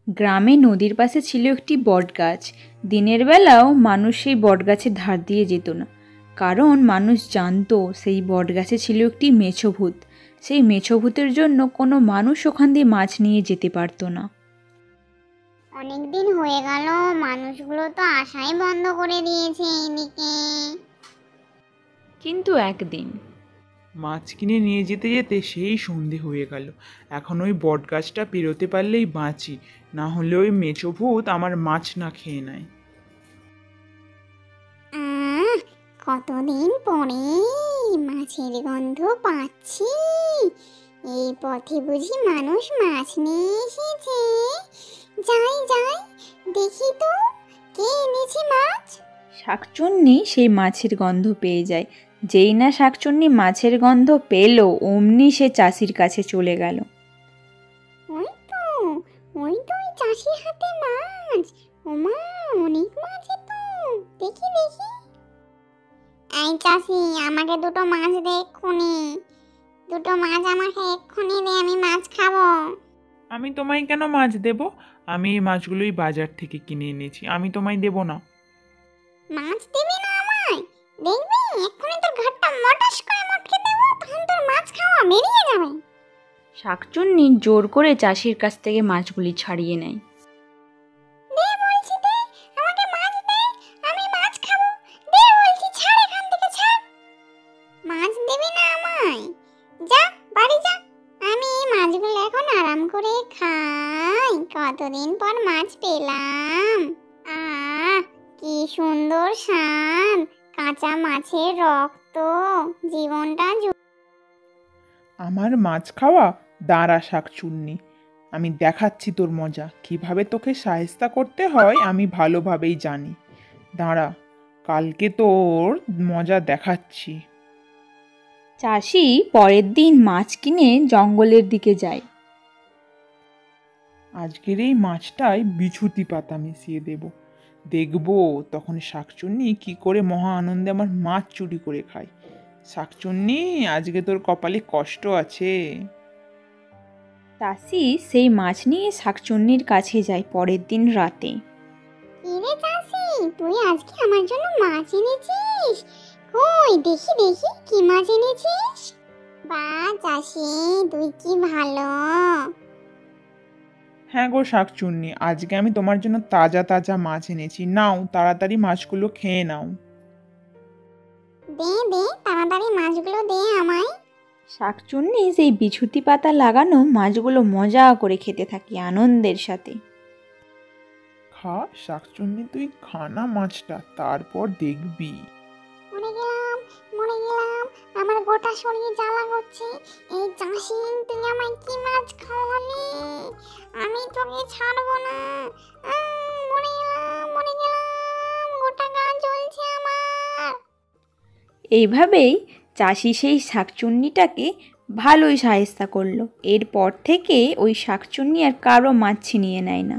গ্রামে নদীর পাশে ছিল একটি বটগাছ। দিনের বেলাও মানুষ সেই বটগাছের ধার দিয়ে যেত না, কারণ মানুষ জানতো সেই বটগাছে ছিল একটি মেছো ভূত। সেই মেছো ভূতের জন্য কোনো মানুষ ওখান দিয়ে মাছ নিয়ে যেতে পারতো না। অনেকদিন হয়ে গেল, মানুষগুলো তো আসাই বন্ধ করে দিয়েছে এইদিকে। কিন্তু একদিন মাছ কিনে নিয়ে যেতে যেতে সেই সন্ধে হয়ে গেল। এখন ওই বটগাছটা পেরোতে পারলেই বাঁচি, না হলে ওই মেছো ভূত আমার মাছ না খেয়ে নেয়। কতদিন পরে মাছের গন্ধ পাচ্ছি। এই পথে বুঝি মানুষ মাছ নিয়ে এসেছে। যাই যাই, দেখি তো কে এনেছে মাছ। শাকচুন্নি সেই মাছের গন্ধ পেয়ে যায়। যেই না শাকচুন্নি মাছের গন্ধ পেল, অমনি সে চাষির কাছে চলে গেল। ওই তো ওই চাষির হাতে মাছ। ওমা, অনেক মাছ তো, দেখি দেখি। এই চাষি, আমাকে দুটো মাছ দে এক্ষুনি। দুটো মাছ আমাকে এক্ষুনি দে, আমি মাছ খাবো। আমি তোমায় কেন মাছ দেব? আমি এই মাছগুলোই বাজার থেকে কিনে এনেছি, আমি তোমায় দেব না। মাছ দিবি না আমায়? দেখবি এক্ষুনি তোর ঘাটটা মটাস করে মটকে দেবো, তখন তোর মাছ খাওয়া বেরিয়ে যাবে। শাকচুন্নি জোর করে চাষির কাছ থেকে মাছগুলি ছাড়িয়ে নেয়। দে বলছি, দে আমাকে মাছ দে, আমি মাছ খাবো। দে বলছি, ছাড় এখান থেকে, ছাড়। মাছ দিবি না আমায়? যা বাড়ি যা, আমি এই মাছগুলো এখন আরাম করে খাই। কতদিন পর মাছ পেলাম। আহ, কি সুন্দর স্বাদ, কাঁচা মাছের রক্ত, জীবনটা আমার মাছ খাওয়া? দাঁড়া শাকচুন্নি, আমি দেখাচ্ছি তোর মজা। কিভাবে তোকে শায়েস্তা করতে হয় আমি ভালোভাবেই জানি। দাঁড়া, কালকে তোর মজা দেখাচ্ছি। চাষি পরের দিন মাছ কিনে জঙ্গলের দিকে যায়। আজকের এই মাছটায় বিছুতি পাতা মিশিয়ে দেব, দেখবো তখন শাকচুন্নি কি করে মহা আনন্দে আমার মাছ চুরি করে খায়। শাকচুন্নি, আজকে তোর কপালে কষ্ট আছে। চাষি সেই মাছ নিয়ে শাকচুন্নির কাছে যায় পরের দিন রাতে। কি রে চাষি, তুই আজকে আমার জন্য মাছ এনেছিস? কই দেখি দেখি, কি মাছ এনেছিস? বাহ চাষি, তুই কি ভালো। হ্যাঁ গো শাকচুন্নি, আজকে আমি তোমার জন্য তাজা তাজা মাছ এনেছি, নাও তাড়াতাড়ি মাছগুলো খেয়ে নাও। দে দে, তাড়াতাড়ি মাছগুলো দে আমায়। শাকচুন্নি সেই বিছুতি পাতা লাগানো মাছগুলো মজা করে খেতে থাকে আনন্দের সাথে। খা শাকচুন্নি, তুই খানা মাছটা, তারপর দেখবি। মরে গেলাম, মরে গেলাম, আমার গোটা শরীর জ্বালা করছে। এই চাষি, তুই আমায় কি মাছ খাওয়ালি? আমি তোকে ছাড়বো না। মরে গেলাম, মরে গেলাম, গোটা গা জ্বলছে আমার। এইভাবেই চাষি সেই শাকচুন্নিটাকে ভালোই সাহেস্তা করলো। এরপর থেকে ওই শাকচুন্নি আর কারো মাছ ছিনিয়ে নেয় না।